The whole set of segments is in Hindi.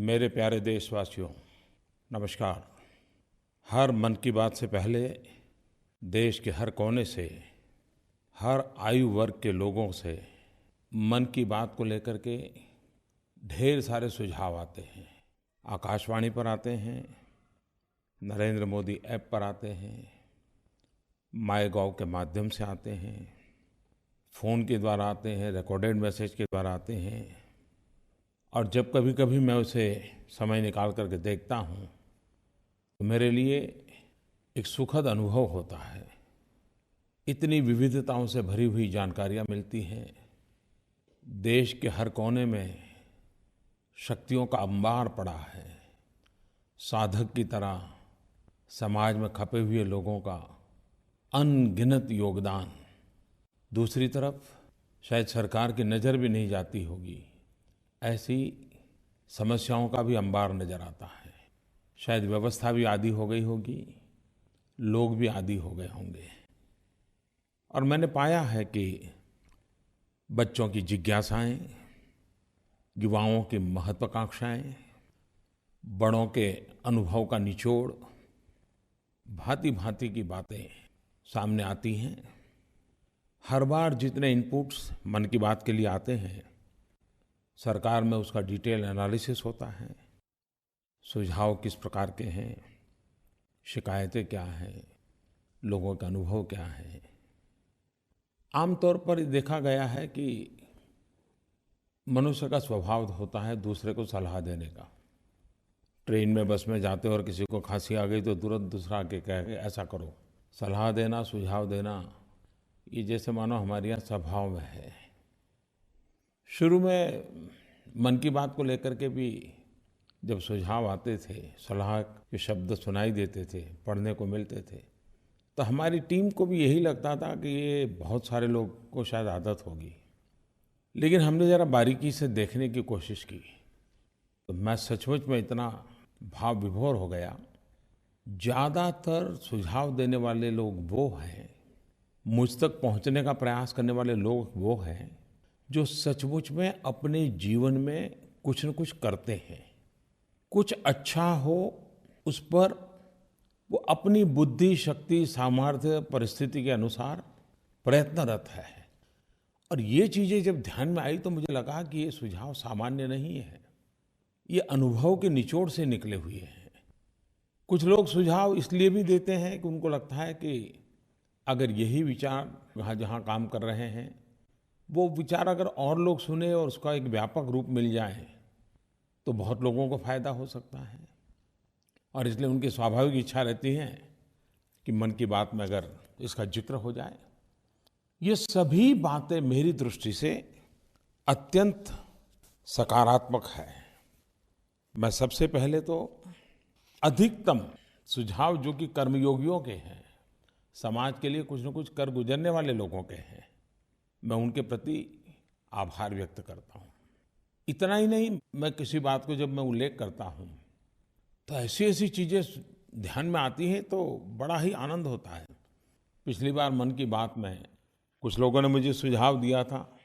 मेरे प्यारे देशवासियों, नमस्कार। हर मन की बात से पहले देश के हर कोने से, हर आयु वर्ग के लोगों से मन की बात को लेकर के ढेर सारे सुझाव आते हैं। आकाशवाणी पर आते हैं, नरेंद्र मोदी ऐप पर आते हैं, माईगोव के माध्यम से आते हैं, फ़ोन के द्वारा आते हैं, रिकॉर्डेड मैसेज के द्वारा आते हैं। और जब कभी-कभी मैं उसे समय निकाल करके देखता हूँ तो मेरे लिए एक सुखद अनुभव होता है। इतनी विविधताओं से भरी हुई जानकारियाँ मिलती हैं। देश के हर कोने में शक्तियों का अंबार पड़ा है। साधक की तरह समाज में खपे हुए लोगों का अनगिनत योगदान। दूसरी तरफ शायद सरकार की नज़र भी नहीं जाती होगी, ऐसी समस्याओं का भी अंबार नज़र आता है। शायद व्यवस्था भी आदी हो गई होगी, लोग भी आदी हो गए होंगे। और मैंने पाया है कि बच्चों की जिज्ञासाएं, युवाओं की महत्वाकांक्षाएं, बड़ों के अनुभव का निचोड़, भांति-भांति की बातें सामने आती हैं। हर बार जितने इनपुट्स मन की बात के लिए आते हैं, सरकार में उसका डिटेल एनालिसिस होता है। सुझाव किस प्रकार के हैं, शिकायतें क्या हैं, लोगों का अनुभव क्या है। आमतौर पर देखा गया है कि मनुष्य का स्वभाव होता है दूसरे को सलाह देने का। ट्रेन में, बस में जाते और किसी को खांसी आ गई तो तुरंत दूसरा आके कहे ऐसा करो। सलाह देना, सुझाव देना, ये जैसे मानो हमारे यहाँ स्वभाव में है। शुरू में मन की बात को लेकर के भी जब सुझाव आते थे, सलाह के शब्द सुनाई देते थे, पढ़ने को मिलते थे, तो हमारी टीम को भी यही लगता था कि ये बहुत सारे लोग को शायद आदत होगी। लेकिन हमने ज़रा बारीकी से देखने की कोशिश की तो मैं सचमुच में इतना भाव विभोर हो गया। ज़्यादातर सुझाव देने वाले लोग वो हैं, मुझ तक पहुंचने का प्रयास करने वाले लोग वो हैं जो सचमुच में अपने जीवन में कुछ न कुछ करते हैं। कुछ अच्छा हो उस पर वो अपनी बुद्धि, शक्ति, सामर्थ्य, परिस्थिति के अनुसार प्रयत्नरत है। और ये चीज़ें जब ध्यान में आई तो मुझे लगा कि ये सुझाव सामान्य नहीं है, ये अनुभव के निचोड़ से निकले हुए हैं। कुछ लोग सुझाव इसलिए भी देते हैं कि उनको लगता है कि अगर यही विचार वहाँ जहाँ काम कर रहे हैं, वो विचार अगर और लोग सुने और उसका एक व्यापक रूप मिल जाए तो बहुत लोगों को फायदा हो सकता है। और इसलिए उनकी स्वाभाविक इच्छा रहती है कि मन की बात में अगर इसका जिक्र हो जाए। ये सभी बातें मेरी दृष्टि से अत्यंत सकारात्मक है। मैं सबसे पहले तो अधिकतम सुझाव जो कि कर्मयोगियों के हैं, समाज के लिए कुछ न कुछ कर गुजरने वाले लोगों के हैं, मैं उनके प्रति आभार व्यक्त करता हूँ। इतना ही नहीं, मैं किसी बात को जब मैं उल्लेख करता हूँ तो ऐसी ऐसी चीज़ें ध्यान में आती हैं तो बड़ा ही आनंद होता है। पिछली बार मन की बात में कुछ लोगों ने मुझे सुझाव दिया था,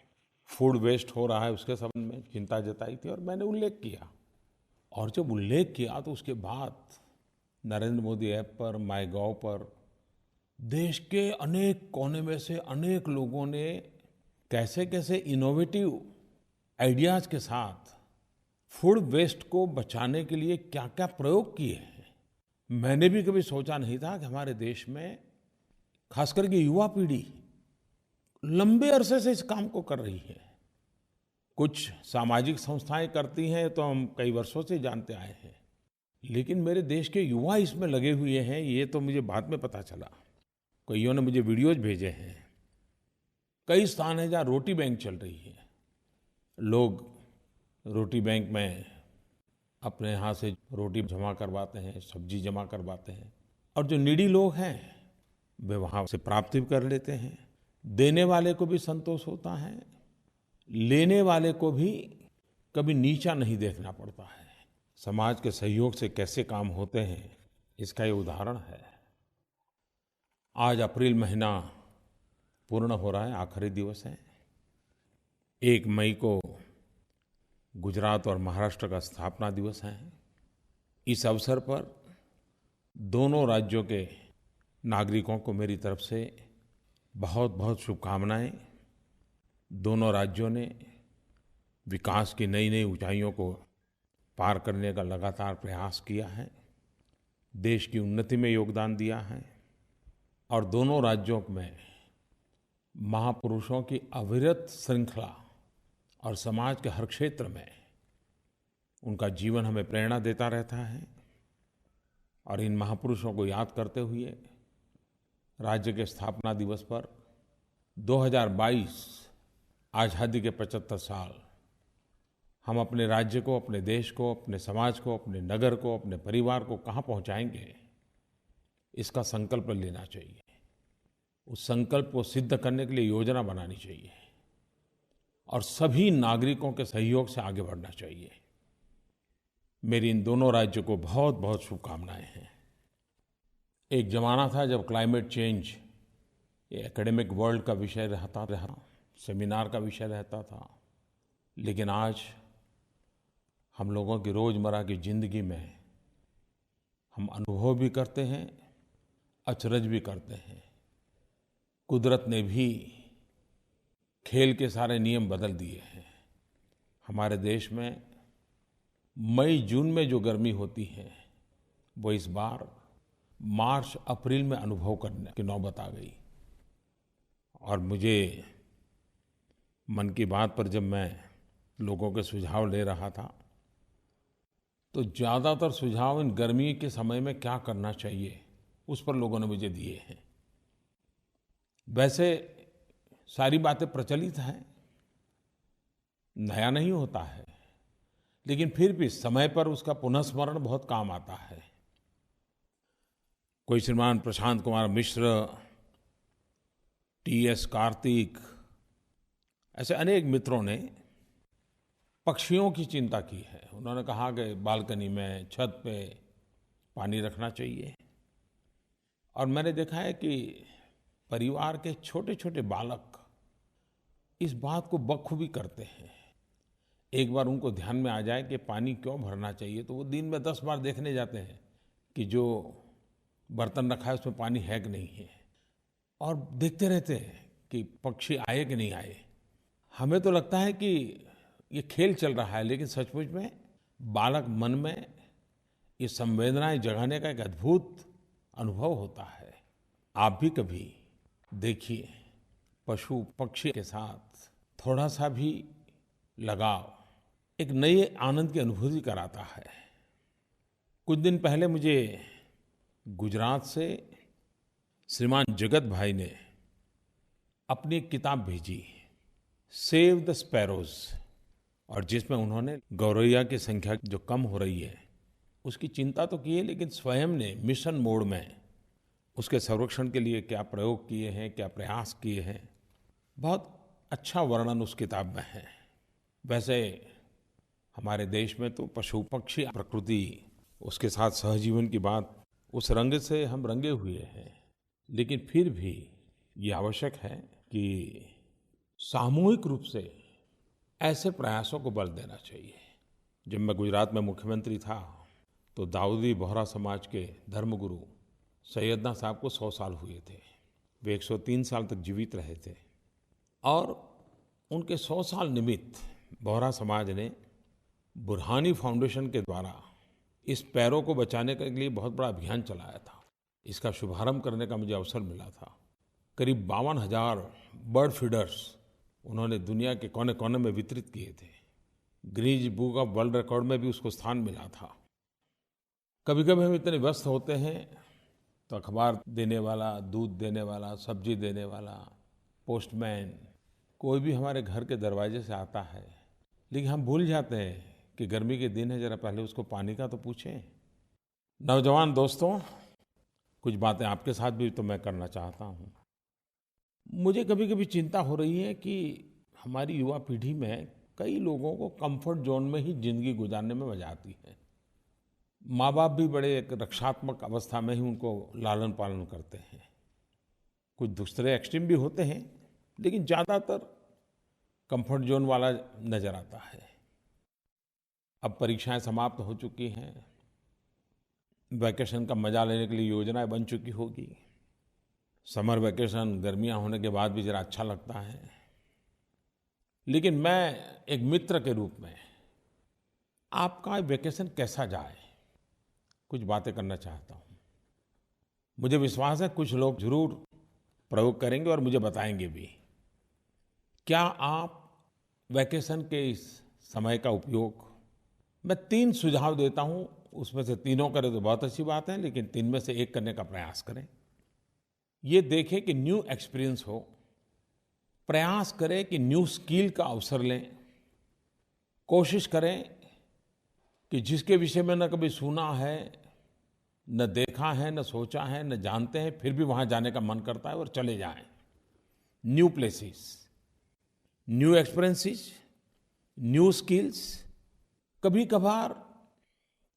फूड वेस्ट हो रहा है उसके संबंध में चिंता जताई थी और मैंने उल्लेख किया। और जब उल्लेख किया तो उसके बाद नरेंद्र मोदी ऐप पर, माईगोव पर देश के अनेक कोने में से अनेक लोगों ने कैसे कैसे इनोवेटिव आइडियाज़ के साथ फूड वेस्ट को बचाने के लिए क्या क्या प्रयोग किए हैं। मैंने भी कभी सोचा नहीं था कि हमारे देश में खास करके युवा पीढ़ी लंबे अरसे से इस काम को कर रही है। कुछ सामाजिक संस्थाएं करती हैं तो हम कई वर्षों से जानते आए हैं, लेकिन मेरे देश के युवा इसमें लगे हुए हैं, ये तो मुझे बाद में पता चला। कईयों ने मुझे वीडियोज भेजे हैं। कई स्थान हैं जहाँ रोटी बैंक चल रही है। लोग रोटी बैंक में अपने यहाँ से रोटी जमा करवाते हैं, सब्जी जमा करवाते हैं, और जो नीडी लोग हैं वे वहाँ से प्राप्त भी कर लेते हैं। देने वाले को भी संतोष होता है, लेने वाले को भी कभी नीचा नहीं देखना पड़ता है। समाज के सहयोग से कैसे काम होते हैं, इसका ये उदाहरण है। आज अप्रैल महीना पूर्ण हो रहा है, आखिरी दिवस है। 1 मई को गुजरात और महाराष्ट्र का स्थापना दिवस है। इस अवसर पर दोनों राज्यों के नागरिकों को मेरी तरफ से बहुत-बहुत शुभकामनाएं। दोनों राज्यों ने विकास की नई-नई ऊंचाइयों को पार करने का लगातार प्रयास किया है, देश की उन्नति में योगदान दिया है और दोनों राज्यों में महापुरुषों की अविरत श्रृंखला और समाज के हर क्षेत्र में उनका जीवन हमें प्रेरणा देता रहता है। और इन महापुरुषों को याद करते हुए राज्य के स्थापना दिवस पर 2022 आज़ादी के 75 साल हम अपने राज्य को, अपने देश को, अपने समाज को, अपने नगर को, अपने परिवार को कहाँ पहुँचाएंगे, इसका संकल्प लेना चाहिए। उस संकल्प को सिद्ध करने के लिए योजना बनानी चाहिए और सभी नागरिकों के सहयोग से आगे बढ़ना चाहिए। मेरी इन दोनों राज्यों को बहुत-बहुत शुभकामनाएं हैं। एक ज़माना था जब क्लाइमेट चेंज ये एकेडमिक वर्ल्ड का विषय रहा, सेमिनार का विषय रहता था, लेकिन आज हम लोगों की रोज़मर्रा की ज़िंदगी में हम अनुभव भी करते हैं, अचरज भी करते हैं। कुदरत ने भी खेल के सारे नियम बदल दिए हैं। हमारे देश में मई जून में जो गर्मी होती है वो इस बार मार्च अप्रैल में अनुभव करने की नौबत आ गई। और मुझे मन की बात पर जब मैं लोगों के सुझाव ले रहा था तो ज़्यादातर सुझाव इन गर्मी के समय में क्या करना चाहिए उस पर लोगों ने मुझे दिए हैं। वैसे सारी बातें प्रचलित हैं, नया नहीं होता है, लेकिन फिर भी समय पर उसका पुनःस्मरण बहुत काम आता है। कोई श्रीमान प्रशांत कुमार मिश्र, टीएस कार्तिक, ऐसे अनेक मित्रों ने पक्षियों की चिंता की है। उन्होंने कहा कि बालकनी में, छत पे पानी रखना चाहिए। और मैंने देखा है कि परिवार के छोटे-छोटे बालक इस बात को बखूबी करते हैं। एक बार उनको ध्यान में आ जाए कि पानी क्यों भरना चाहिए तो वो दिन में 10 बार देखने जाते हैं कि जो बर्तन रखा है उसमें पानी है कि नहीं है, और देखते रहते हैं कि पक्षी आए कि नहीं आए। हमें तो लगता है कि ये खेल चल रहा है, लेकिन सचमुच में बालक मन में ये संवेदनाएं जगाने का एक अद्भुत अनुभव होता है। आप भी कभी देखिए, पशु पक्षी के साथ थोड़ा सा भी लगाव एक नए आनंद की अनुभूति कराता है। कुछ दिन पहले मुझे गुजरात से श्रीमान जगत भाई ने अपनी एक किताब भेजी, सेव द स्पैरोज, और जिसमें उन्होंने गौरैया की संख्या जो कम हो रही है उसकी चिंता तो की है, लेकिन स्वयं ने मिशन मोड में उसके संरक्षण के लिए क्या प्रयोग किए हैं, क्या प्रयास किए हैं, बहुत अच्छा वर्णन उस किताब में है। वैसे हमारे देश में तो पशु पक्षी, प्रकृति, उसके साथ सहजीवन की बात उस रंग से हम रंगे हुए हैं, लेकिन फिर भी ये आवश्यक है कि सामूहिक रूप से ऐसे प्रयासों को बल देना चाहिए। जब मैं गुजरात में मुख्यमंत्री था तो दाऊदी बोहरा समाज के धर्मगुरु सैयदना साहब को 100 साल हुए थे। वे 103 साल तक जीवित रहे थे और उनके 100 साल निमित्त बोहरा समाज ने बुरहानी फाउंडेशन के द्वारा इस पैरों को बचाने के लिए बहुत बड़ा अभियान चलाया था। इसका शुभारंभ करने का मुझे अवसर मिला था। करीब 52,000 बर्ड फीडर्स उन्होंने दुनिया के कोने-कोने में वितरित किए थे। Guinness book of world record में भी उसको स्थान मिला था। कभी-कभी हम इतने व्यस्त होते हैं तो अखबार देने वाला, दूध देने वाला, सब्जी देने वाला, पोस्टमैन, कोई भी हमारे घर के दरवाजे से आता है, लेकिन हम भूल जाते हैं कि गर्मी के दिन है, जरा पहले उसको पानी का तो पूछें। नौजवान दोस्तों, कुछ बातें आपके साथ भी तो मैं करना चाहता हूँ। मुझे कभी-कभी चिंता हो रही है कि हमारी युवा पीढ़ी में कई लोगों को कंफर्ट जोन में ही जिंदगी गुजारने में मजा आती है। माँ बाप भी बड़े एक रक्षात्मक अवस्था में ही उनको लालन पालन करते हैं। कुछ दूसरे एक्सट्रीम भी होते हैं, लेकिन ज़्यादातर कंफर्ट जोन वाला नज़र आता है। अब परीक्षाएं समाप्त हो चुकी हैं, वैकेशन का मजा लेने के लिए योजनाएं बन चुकी होगी। समर वैकेशन गर्मियां होने के बाद भी जरा अच्छा लगता है। लेकिन मैं एक मित्र के रूप में आपका वैकेशन कैसा जाए, कुछ बातें करना चाहता हूँ। मुझे विश्वास है कुछ लोग जरूर प्रयोग करेंगे और मुझे बताएंगे भी। क्या आप वैकेशन के इस समय का उपयोग, मैं 3 सुझाव देता हूँ, उसमें से तीनों करें तो बहुत अच्छी बात है, लेकिन 3 में से एक करने का प्रयास करें। ये देखें कि न्यू एक्सपीरियंस हो, प्रयास करें कि न्यू स्किल का अवसर लें, कोशिश करें कि जिसके विषय में न कभी सुना है, न देखा है, न सोचा है, न जानते हैं, फिर भी वहाँ जाने का मन करता है और चले जाएं। New places, new experiences, new skills. कभी कभार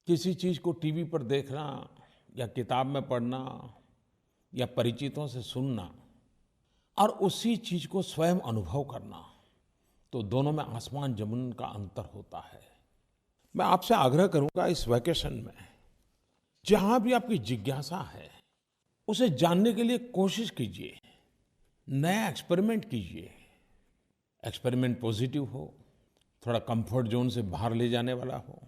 किसी चीज़ को टीवी पर देखना या किताब में पढ़ना या परिचितों से सुनना और उसी चीज़ को स्वयं अनुभव करना, तो दोनों में आसमान जमीन का अंतर होता है। मैं आपसे आग्रह करूंगा इस वैकेशन में जहां भी आपकी जिज्ञासा है उसे जानने के लिए कोशिश कीजिए, नया एक्सपेरिमेंट कीजिए। एक्सपेरिमेंट पॉजिटिव हो, थोड़ा कंफर्ट जोन से बाहर ले जाने वाला हो।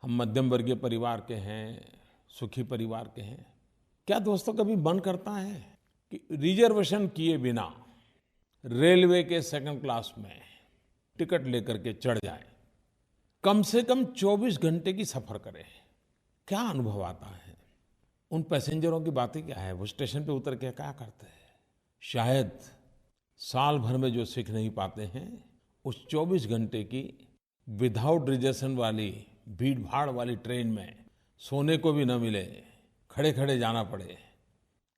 हम मध्यम वर्गीय परिवार के हैं, सुखी परिवार के हैं। क्या दोस्तों कभी मन करता है कि रिजर्वेशन किए बिना रेलवे के सेकंड क्लास में टिकट लेकर के चढ़ जाएं, कम से कम 24 घंटे की सफर करें? क्या अनुभव आता है? उन पैसेंजरों की बातें क्या है? वो स्टेशन पे उतर के क्या करते हैं? शायद साल भर में जो सीख नहीं पाते हैं, उस 24 घंटे की विदाउट रिजर्वेशन वाली भीड़-भाड़ वाली ट्रेन में सोने को भी न मिले, खड़े-खड़े जाना पड़े।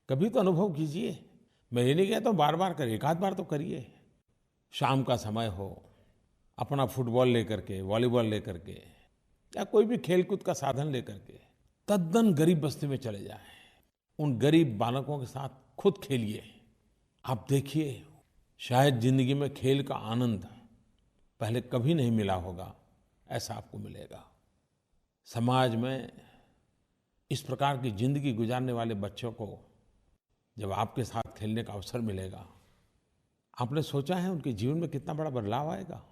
कभी तो अनुभव कीजिए। मैं ये नहीं कहता हूँ बार-बार करिए, एक आध बार तो करिए। शाम का समय हो, अपना फुटबॉल लेकर के, वॉलीबॉल लेकर के या कोई भी खेलकूद का साधन लेकर के तद्दन गरीब बस्ती में चले जाएं। उन गरीब बालकों के साथ खुद खेलिए। आप देखिए, शायद जिंदगी में खेल का आनंद पहले कभी नहीं मिला होगा, ऐसा आपको मिलेगा। समाज में इस प्रकार की जिंदगी गुजारने वाले बच्चों को जब आपके साथ खेलने का अवसर मिलेगा, आपने सोचा है उनके जीवन में कितना बड़ा बदलाव आएगा?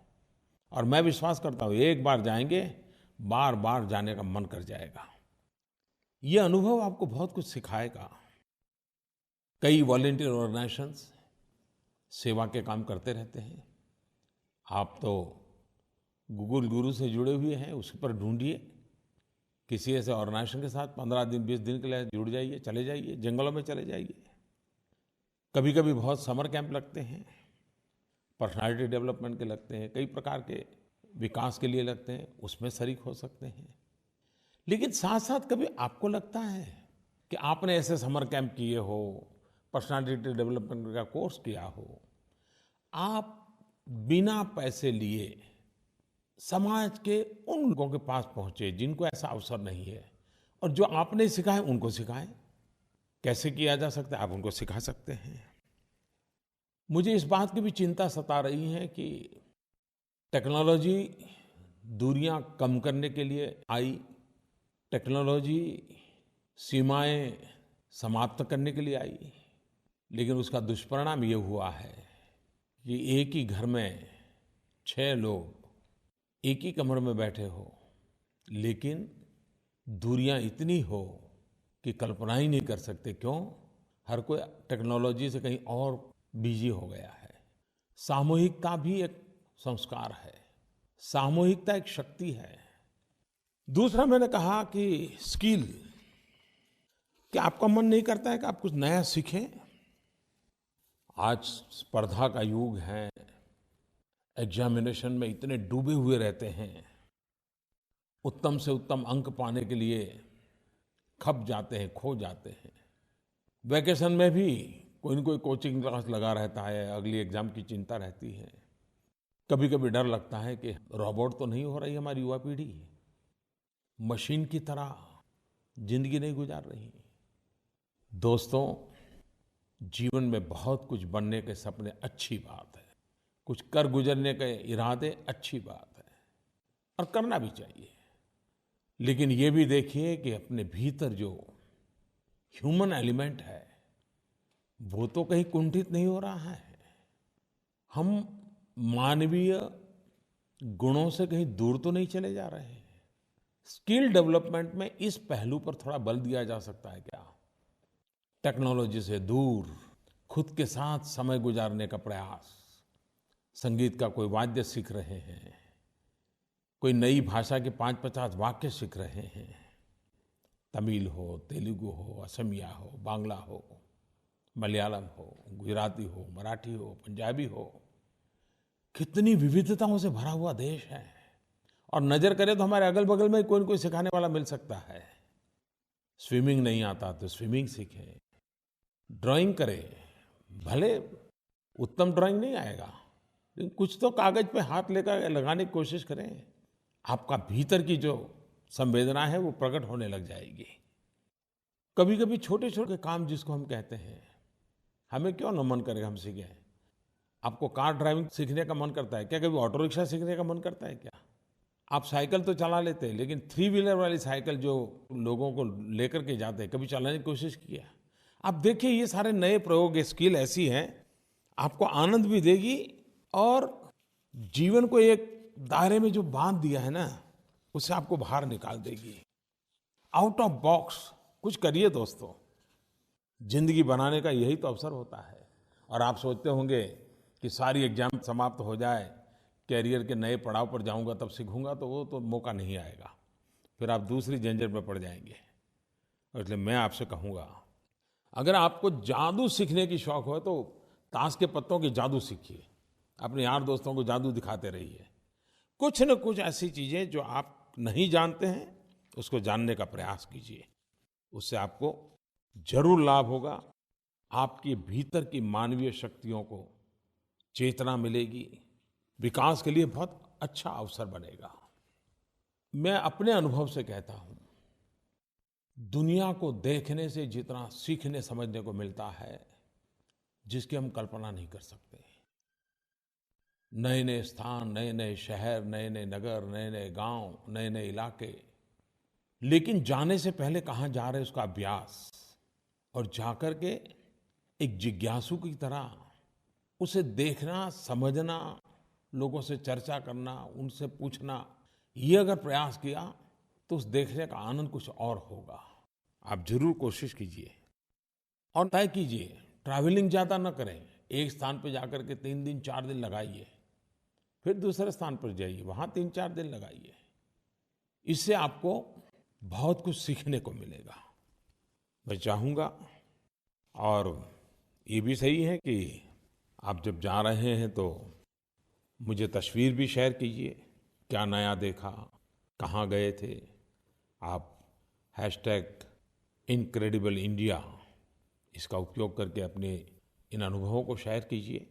और मैं विश्वास करता हूँ एक बार जाएंगे, बार बार जाने का मन कर जाएगा। ये अनुभव आपको बहुत कुछ सिखाएगा। कई वॉलंटियर ऑर्गेनाइजेशंस सेवा के काम करते रहते हैं। आप तो गूगल गुरु से जुड़े हुए हैं, उस पर ढूंढिए, किसी ऐसे ऑर्गेनाइजेशन के साथ 15 दिन 20 दिन के लिए जुड़ जाइए, चले जाइए, जंगलों में चले जाइए। कभी कभी बहुत समर कैंप लगते हैं, पर्सनालिटी डेवलपमेंट के लगते हैं, कई प्रकार के विकास के लिए लगते हैं, उसमें शरीक हो सकते हैं। लेकिन साथ साथ कभी आपको लगता है कि आपने ऐसे समर कैंप किए हो, पर्सनालिटी डेवलपमेंट का कोर्स किया हो, आप बिना पैसे लिए समाज के उन लोगों के पास पहुंचे जिनको ऐसा अवसर नहीं है, और जो आपने सिखाए उनको सिखाएं। कैसे किया जा सकता है, आप उनको सिखा सकते हैं। मुझे इस बात की भी चिंता सता रही है कि टेक्नोलॉजी दूरियां कम करने के लिए आई, टेक्नोलॉजी सीमाएं समाप्त करने के लिए आई, लेकिन उसका दुष्परिणाम ये हुआ है कि एक ही घर में 6 लोग एक ही कमरे में बैठे हो, लेकिन दूरियां इतनी हो कि कल्पना ही नहीं कर सकते। क्यों? हर कोई टेक्नोलॉजी से कहीं और बिजी हो गया है। सामूहिकता भी एक संस्कार है, सामूहिकता एक शक्ति है। दूसरा मैंने कहा कि स्किल, क्या आपका मन नहीं करता है कि आप कुछ नया सीखें? आज स्पर्धा का युग है, एग्जामिनेशन में इतने डूबे हुए रहते हैं, उत्तम से उत्तम अंक पाने के लिए खप जाते हैं, खो जाते हैं। वैकेशन में भी कोई न कोई कोचिंग क्लास लगा रहता है, अगली एग्जाम की चिंता रहती है। कभी कभी डर लगता है कि रोबोट तो नहीं हो रही हमारी युवा पीढ़ी, मशीन की तरह जिंदगी नहीं गुजार रही। दोस्तों, जीवन में बहुत कुछ बनने के सपने अच्छी बात है, कुछ कर गुजरने के इरादे अच्छी बात है, और करना भी चाहिए। लेकिन ये भी देखिए कि अपने भीतर जो ह्यूमन एलिमेंट है, वो तो कहीं कुंठित नहीं हो रहा है। हम मानवीय गुणों से कहीं दूर तो नहीं चले जा रहे हैं। स्किल डेवलपमेंट में इस पहलू पर थोड़ा बल दिया जा सकता है क्या? टेक्नोलॉजी से दूर खुद के साथ समय गुजारने का प्रयास। संगीत का कोई वाद्य सीख रहे हैं, कोई नई भाषा के 5-50 वाक्य सीख रहे हैं, तमिल हो, तेलुगु हो, असमिया हो, बांग्ला हो, मलयालम हो, गुजराती हो, मराठी हो, पंजाबी हो। कितनी विविधताओं से भरा हुआ देश है। और नज़र करें तो हमारे अगल-बगल में कोई न कोई सिखाने वाला मिल सकता है। स्विमिंग नहीं आता तो स्विमिंग सीखें, ड्राइंग करें। भले उत्तम ड्राइंग नहीं आएगा, लेकिन कुछ तो कागज़ पे हाथ लेकर लगाने की कोशिश करें। आपका भीतर की जो संवेदना है वो प्रकट होने लग जाएगी। कभी-कभी छोटे-छोटे काम जिसको हम कहते हैं, हमें क्यों न मन करेगा हम सीखें। आपको कार ड्राइविंग सीखने का मन करता है क्या? कभी ऑटो रिक्शा सीखने का मन करता है क्या? आप साइकिल तो चला लेते हैं, लेकिन 3 व्हीलर वाली साइकिल जो लोगों को लेकर के जाते हैं, कभी चलाने की कोशिश किया? आप देखिए ये सारे नए प्रयोग, ये स्किल ऐसी हैं, आपको आनंद भी देगी और जीवन को एक दायरे में जो बांध दिया है ना, उससे आपको बाहर निकाल देगी। आउट ऑफ बॉक्स कुछ करिए दोस्तों। जिंदगी बनाने का यही तो अवसर होता है। और आप सोचते होंगे कि सारी एग्जाम समाप्त हो जाए, कैरियर के नए पड़ाव पर जाऊंगा तब सीखूंगा, तो वो तो मौका नहीं आएगा। फिर आप दूसरी झंझट में पड़ जाएंगे। और इसलिए मैं आपसे कहूँगा, अगर आपको जादू सीखने की शौक हो तो ताश के पत्तों की जादू सीखिए। अपने यार दोस्तों को जादू दिखाते रहिए। कुछ न कुछ ऐसी चीज़ें जो आप नहीं जानते हैं, उसको जानने का प्रयास कीजिए। उससे आपको जरूर लाभ होगा। आपके भीतर की मानवीय शक्तियों को चेतना मिलेगी, विकास के लिए बहुत अच्छा अवसर बनेगा। मैं अपने अनुभव से कहता हूँ, दुनिया को देखने से जितना सीखने समझने को मिलता है, जिसकी हम कल्पना नहीं कर सकते। नए नए स्थान, नए नए शहर, नए नए नगर, नए नए गांव, नए नए इलाके। लेकिन जाने से पहले कहाँ जा रहे हैं उसका अभ्यास, और जाकर के एक जिज्ञासु की तरह उसे देखना, समझना, लोगों से चर्चा करना, उनसे पूछना, ये अगर प्रयास किया तो उस देखने का आनंद कुछ और होगा। आप जरूर कोशिश कीजिए और तय कीजिए, ट्रैवलिंग ज़्यादा न करें। एक स्थान पर जाकर के 3 दिन 4 दिन लगाइए, फिर दूसरे स्थान पर जाइए, वहाँ 3-4 दिन लगाइए। इससे आपको बहुत कुछ सीखने को मिलेगा। मैं चाहूँगा, और ये भी सही है कि आप जब जा रहे हैं तो मुझे तस्वीर भी शेयर कीजिए, क्या नया देखा, कहाँ गए थे। आप #इनक्रेडिबल इंडिया इसका उपयोग करके अपने इन अनुभवों को शेयर कीजिए।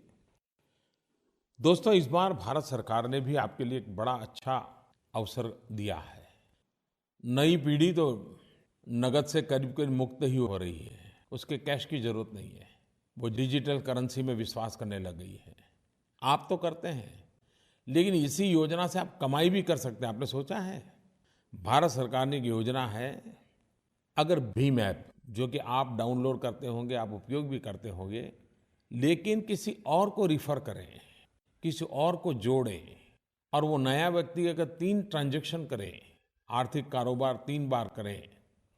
दोस्तों, इस बार भारत सरकार ने भी आपके लिए एक बड़ा अच्छा अवसर दिया है। नई पीढ़ी तो नगद से करीब-करीब मुक्त ही हो रही है। उसके कैश की ज़रूरत नहीं है। वो डिजिटल करेंसी में विश्वास करने लग गई है। आप तो करते हैं, लेकिन इसी योजना से आप कमाई भी कर सकते हैं। आपने सोचा है? भारत सरकार ने एक योजना है, अगर भीम ऐप, जो कि आप डाउनलोड करते होंगे, आप उपयोग भी करते होंगे, लेकिन किसी और को रिफ़र करें, किसी और को जोड़ें, और वो नया व्यक्ति अगर 3 ट्रांजैक्शन करे, आर्थिक कारोबार 3 बार करें,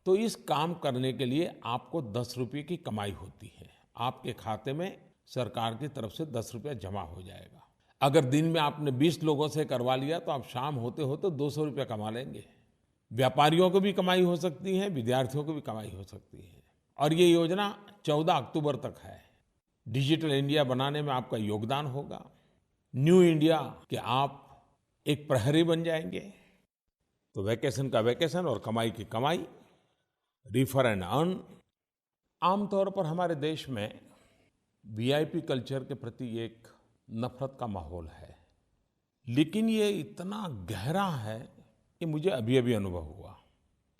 तो इस काम करने के लिए आपको 10 रुपये की कमाई होती है। आपके खाते में सरकार की तरफ से 10 रुपया जमा हो जाएगा। अगर दिन में आपने 20 लोगों से करवा लिया तो आप शाम होते होते 200 रुपया कमा लेंगे। व्यापारियों को भी कमाई हो सकती है, विद्यार्थियों को भी कमाई हो सकती है। और ये योजना 14 अक्टूबर तक है। डिजिटल इंडिया बनाने में आपका योगदान होगा। न्यू इंडिया के आप एक प्रहरी बन जाएंगे। तो वैकेशन का वैकेशन और कमाई की कमाई, रिफर एंड अर्न। आमतौर पर हमारे देश में वीआईपी कल्चर के प्रति एक नफरत का माहौल है, लेकिन ये इतना गहरा है कि मुझे अभी-अभी अनुभव हुआ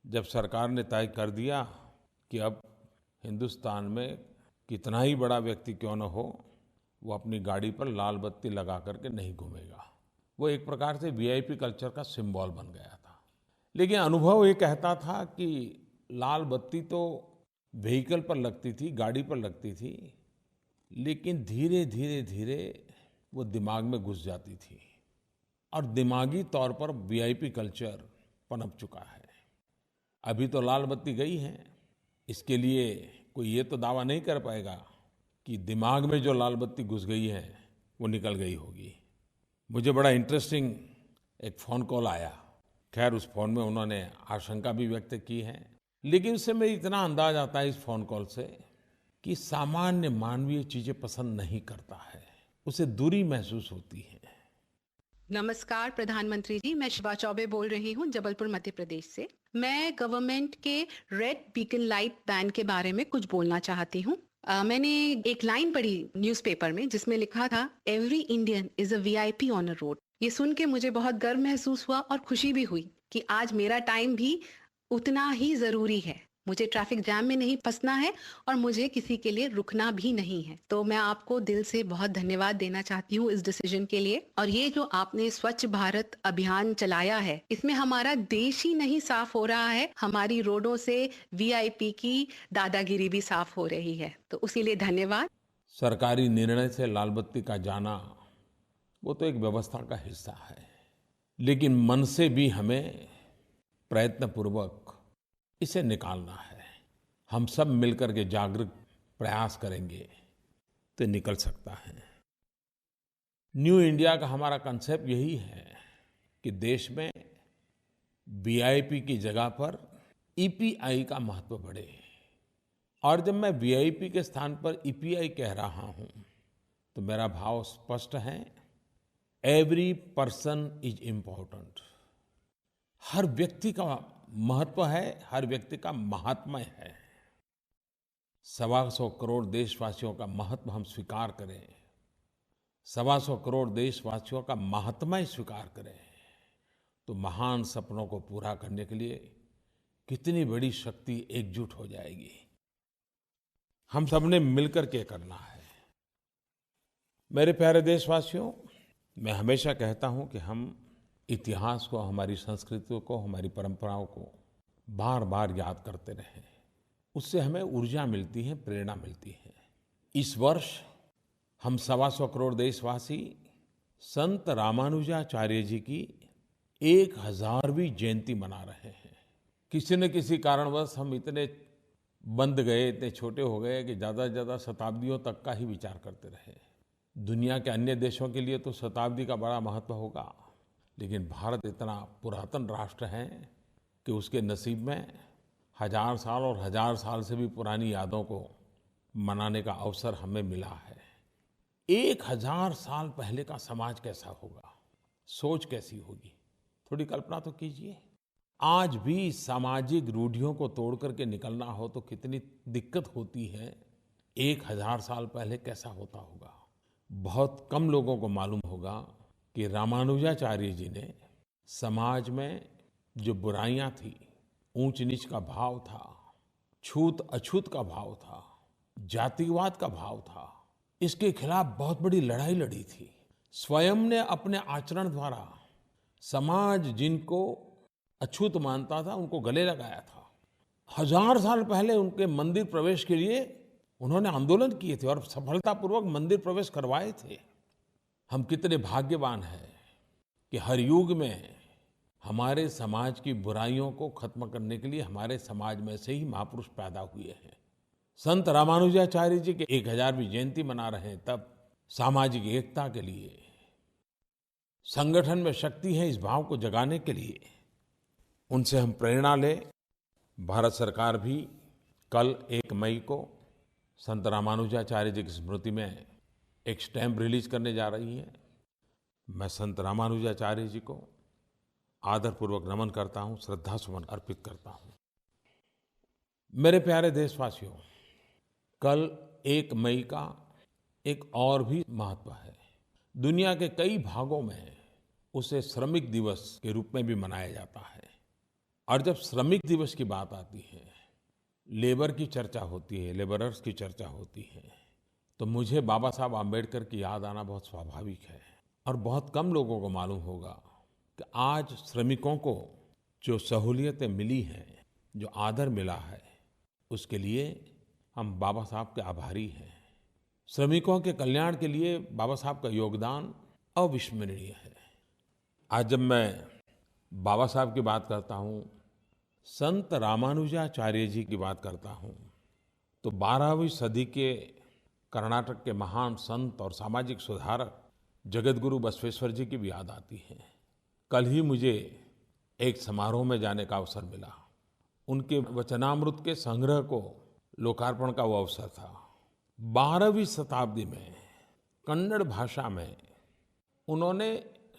जब सरकार ने तय कर दिया कि अब हिंदुस्तान में कितना ही बड़ा व्यक्ति क्यों न हो, वो अपनी गाड़ी पर लाल बत्ती लगा करके नहीं घूमेगा। वो एक प्रकार से वीआईपी कल्चर का सिंबल बन गया था। लेकिन अनुभव ये कहता था कि लाल बत्ती तो व्हीकल पर लगती थी, गाड़ी पर लगती थी, लेकिन धीरे धीरे धीरे वो दिमाग में घुस जाती थी और दिमागी तौर पर वीआईपी कल्चर पनप चुका है। अभी तो लाल बत्ती गई है, इसके लिए कोई ये तो दावा नहीं कर पाएगा कि दिमाग में जो लाल बत्ती घुस गई है वो निकल गई होगी। मुझे बड़ा इंटरेस्टिंग एक फ़ोन कॉल आया। खैर उस फ़ोन में उन्होंने आशंका भी व्यक्त की है, लेकिन उससे मैं इतना अंदाज आता है इस फ़ोन कॉल से कि सामान्य मानवीय चीज़ें पसंद नहीं करता है, उसे दूरी महसूस होती है। नमस्कार प्रधानमंत्री जी, मैं शिवा चौबे बोल रही हूँ जबलपुर मध्य प्रदेश से। मैं गवर्नमेंट के रेड बीकन लाइट बैन के बारे में कुछ बोलना चाहती हूँ। मैंने एक लाइन पढ़ी न्यूज़पेपर में जिसमें लिखा था, every Indian is a VIP on a road. ये सुन के मुझे बहुत गर्व महसूस हुआ और खुशी भी हुई कि आज मेरा टाइम भी उतना ही जरूरी है। मुझे ट्रैफिक जैम में नहीं फंसना है और मुझे किसी के लिए रुकना भी नहीं है। तो मैं आपको दिल से बहुत धन्यवाद देना चाहती हूँ इस डिसीजन के लिए। और ये जो आपने स्वच्छ भारत अभियान चलाया है, इसमें हमारा देश ही नहीं साफ हो रहा है, हमारी रोडों से वीआईपी की दादागिरी भी साफ हो रही है। तो उसी लिए धन्यवाद। सरकारी निर्णय से लाल बत्ती का जाना वो तो एक व्यवस्था का हिस्सा है, लेकिन मन से भी हमें प्रयत्नपूर्वक इसे निकालना है। हम सब मिलकर के जागरूक प्रयास करेंगे तो निकल सकता है। न्यू इंडिया का हमारा कंसेप्ट यही है कि देश में वीआईपी की जगह पर ईपीआई का महत्व बढ़े। और जब मैं वीआईपी के स्थान पर ईपीआई कह रहा हूं तो मेरा भाव स्पष्ट है, एवरी पर्सन इज इम्पोर्टेंट। हर व्यक्ति का महत्व है, हर व्यक्ति का महात्म्य है। 125 करोड़ देशवासियों का महत्व हम स्वीकार करें, 125 करोड़ देशवासियों का महात्म्य स्वीकार करें, तो महान सपनों को पूरा करने के लिए कितनी बड़ी शक्ति एकजुट हो जाएगी। हम सबने मिलकर के करना है। मेरे प्यारे देशवासियों, मैं हमेशा कहता हूं कि हम इतिहास को, हमारी संस्कृति को, हमारी परंपराओं को बार बार याद करते रहें। उससे हमें ऊर्जा मिलती है, प्रेरणा मिलती है। इस वर्ष हम 125 करोड़ देशवासी संत रामानुजाचार्य जी की 1000वीं जयंती मना रहे हैं। किसी न किसी कारणवश हम इतने बंध गए, इतने छोटे हो गए कि ज़्यादा से ज़्यादा शताब्दियों तक का ही विचार करते रहे। दुनिया के अन्य देशों के लिए तो शताब्दी का बड़ा महत्व होगा, लेकिन भारत इतना पुरातन राष्ट्र है कि उसके नसीब में 1000 साल और 1000 साल से भी पुरानी यादों को मनाने का अवसर हमें मिला है। 1000 साल पहले का समाज कैसा होगा, सोच कैसी होगी, थोड़ी कल्पना तो कीजिए। आज भी सामाजिक रूढ़ियों को तोड़ करके निकलना हो तो कितनी दिक्कत होती है, 1000 साल पहले कैसा होता होगा। बहुत कम लोगों को मालूम होगा कि रामानुजाचार्य जी ने समाज में जो बुराइयां थी, ऊंच नीच का भाव था, छूत अछूत का भाव था, जातिवाद का भाव था, इसके खिलाफ बहुत बड़ी लड़ाई लड़ी थी। स्वयं ने अपने आचरण द्वारा समाज जिनको अछूत मानता था उनको गले लगाया था। 1000 साल पहले उनके मंदिर प्रवेश के लिए उन्होंने आंदोलन किए थे और सफलतापूर्वक मंदिर प्रवेश करवाए थे। हम कितने भाग्यवान हैं कि हर युग में हमारे समाज की बुराइयों को खत्म करने के लिए हमारे समाज में से ही महापुरुष पैदा हुए हैं। संत रामानुजाचार्य जी के 1000वीं जयंती मना रहे हैं, तब सामाजिक एकता के लिए, संगठन में शक्ति है इस भाव को जगाने के लिए उनसे हम प्रेरणा लें। भारत सरकार भी कल 1 मई को संत रामानुजाचार्य जी की स्मृति में एक स्टैम्प रिलीज करने जा रही है। मैं संत रामानुजाचार्य जी को आदरपूर्वक नमन करता हूँ, श्रद्धा सुमन अर्पित करता हूँ। मेरे प्यारे देशवासियों, कल 1 मई का एक और भी महत्व है। दुनिया के कई भागों में उसे श्रमिक दिवस के रूप में भी मनाया जाता है। और जब श्रमिक दिवस की बात आती है, लेबर की चर्चा होती है, लेबरर्स की चर्चा होती है, तो मुझे बाबा साहब आम्बेडकर की याद आना बहुत स्वाभाविक है। और बहुत कम लोगों को मालूम होगा कि आज श्रमिकों को जो सहूलियतें मिली हैं, जो आदर मिला है, उसके लिए हम बाबा साहब के आभारी हैं। श्रमिकों के कल्याण के लिए बाबा साहब का योगदान अविस्मरणीय है। आज जब मैं बाबा साहब की बात करता हूँ, संत रामानुजाचार्य जी की बात करता हूँ, तो 12वीं सदी के कर्नाटक के महान संत और सामाजिक सुधारक जगतगुरु बसवेश्वर जी की भी याद आती है। कल ही मुझे एक समारोह में जाने का अवसर मिला। उनके वचनामृत के संग्रह को लोकार्पण का वो अवसर था। 12वीं शताब्दी में कन्नड़ भाषा में उन्होंने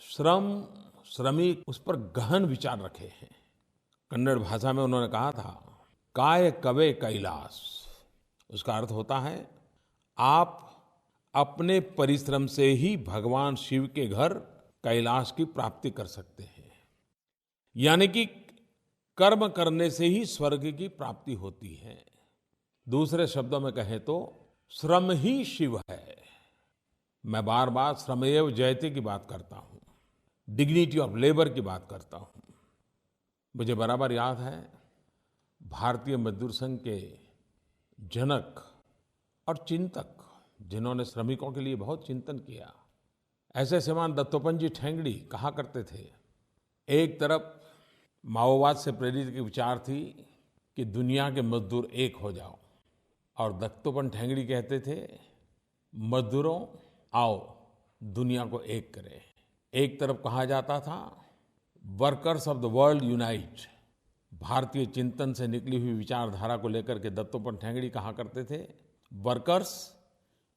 श्रम, श्रमिक, उस पर गहन विचार रखे हैं। कन्नड़ भाषा में उन्होंने कहा था, काय कवे कैलास। उसका अर्थ होता है, आप अपने परिश्रम से ही भगवान शिव के घर कैलाश की प्राप्ति कर सकते हैं। यानी कि कर्म करने से ही स्वर्ग की प्राप्ति होती है। दूसरे शब्दों में कहें तो श्रम ही शिव है। मैं बार बार श्रमेव जयते की बात करता हूँ, डिग्निटी ऑफ लेबर की बात करता हूँ। मुझे बराबर याद है, भारतीय मजदूर संघ के जनक और चिंतक, जिन्होंने श्रमिकों के लिए बहुत चिंतन किया, ऐसे श्रीमान दत्तोपंत जी ठेंगड़ी कहा करते थे, एक तरफ माओवाद से प्रेरित के विचार थी कि दुनिया के मजदूर एक हो जाओ, और दत्तोपंत ठेंगड़ी कहते थे, मजदूरों आओ दुनिया को एक करें। एक तरफ कहा जाता था, workers of the world unite. भारतीय चिंतन से निकली हुई विचारधारा को लेकर के दत्तोपंत ठेंगड़ी कहा करते थे, वर्कर्स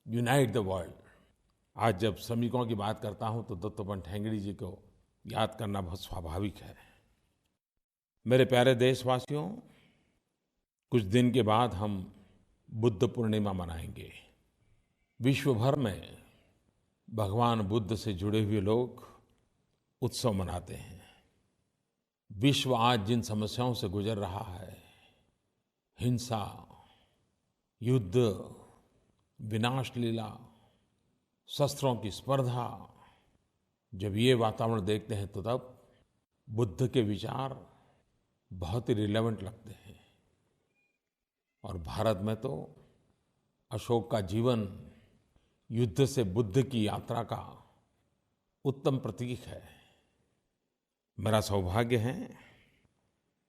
यूनाइट द वर्ल्ड। आज जब श्रमिकों की बात करता हूं तो दत्तोपंत ठेंगड़ी जी को याद करना बहुत स्वाभाविक है। मेरे प्यारे देशवासियों, कुछ दिन के बाद हम बुद्ध पूर्णिमा मनाएंगे। विश्व भर में भगवान बुद्ध से जुड़े हुए लोग उत्सव मनाते हैं। विश्व आज जिन समस्याओं से गुजर रहा है, हिंसा, युद्ध, विनाश लीला, शस्त्रों की स्पर्धा, जब ये वातावरण देखते हैं तो तब बुद्ध के विचार बहुत ही रिलेवेंट लगते हैं। और भारत में तो अशोक का जीवन युद्ध से बुद्ध की यात्रा का उत्तम प्रतीक है। मेरा सौभाग्य है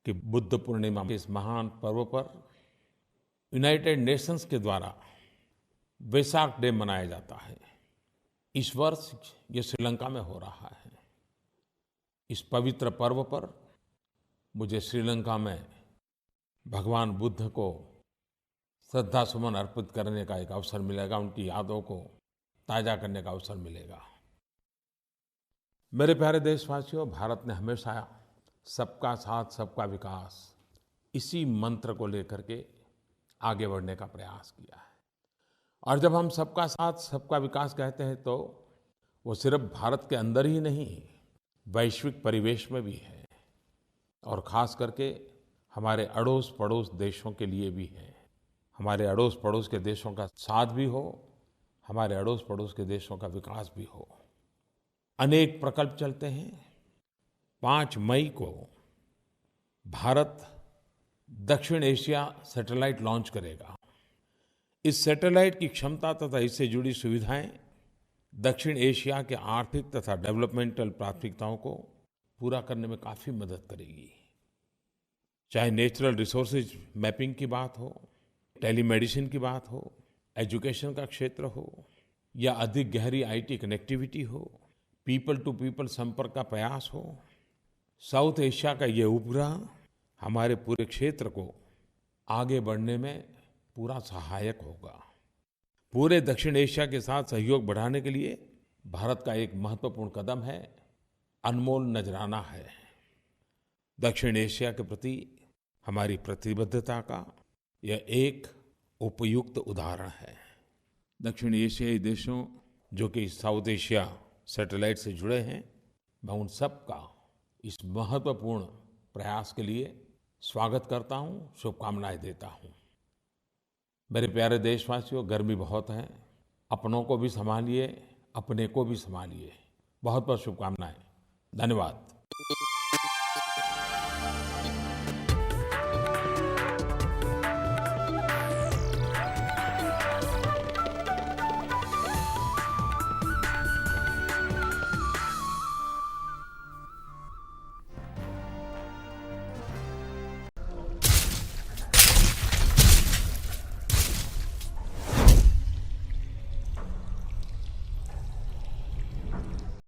कि बुद्ध पूर्णिमा के इस महान पर्व पर यूनाइटेड नेशंस के द्वारा वैसाख डे मनाया जाता है। इस वर्ष ये श्रीलंका में हो रहा है। इस पवित्र पर्व पर मुझे श्रीलंका में भगवान बुद्ध को श्रद्धा सुमन अर्पित करने का एक अवसर मिलेगा, उनकी यादों को ताज़ा करने का अवसर मिलेगा। मेरे प्यारे देशवासियों, भारत ने हमेशा सबका साथ सबका विकास इसी मंत्र को लेकर के आगे बढ़ने का प्रयास किया है। और जब हम सबका साथ सबका विकास कहते हैं तो वो सिर्फ भारत के अंदर ही नहीं, वैश्विक परिवेश में भी है, और ख़ास करके हमारे अड़ोस पड़ोस देशों के लिए भी है। हमारे अड़ोस पड़ोस के देशों का साथ भी हो, हमारे अड़ोस पड़ोस के देशों का विकास भी हो। अनेक प्रकल्प चलते हैं। 5 मई को भारत दक्षिण एशिया सैटेलाइट लॉन्च करेगा। इस सैटेलाइट की क्षमता तथा इससे जुड़ी सुविधाएं दक्षिण एशिया के आर्थिक तथा डेवलपमेंटल प्राथमिकताओं को पूरा करने में काफ़ी मदद करेगी। चाहे नेचुरल रिसोर्सेज मैपिंग की बात हो, टेलीमेडिसिन की बात हो, एजुकेशन का क्षेत्र हो, या अधिक गहरी आईटी कनेक्टिविटी हो, पीपल टू पीपल संपर्क का प्रयास हो, साउथ एशिया का ये उपग्रह हमारे पूरे क्षेत्र को आगे बढ़ने में पूरा सहायक होगा। पूरे दक्षिण एशिया के साथ सहयोग बढ़ाने के लिए भारत का एक महत्वपूर्ण कदम है, अनमोल नजराना है। दक्षिण एशिया के प्रति हमारी प्रतिबद्धता का यह एक उपयुक्त उदाहरण है। दक्षिण एशियाई देशों जो कि साउथ एशिया सैटेलाइट से जुड़े हैं, मैं उन सब का इस महत्वपूर्ण प्रयास के लिए स्वागत करता हूँ, शुभकामनाएं देता हूँ। मेरे प्यारे देशवासियों, गर्मी बहुत है, अपनों को भी संभालिए, अपने को भी संभालिए। बहुत बहुत शुभकामनाएं। धन्यवाद।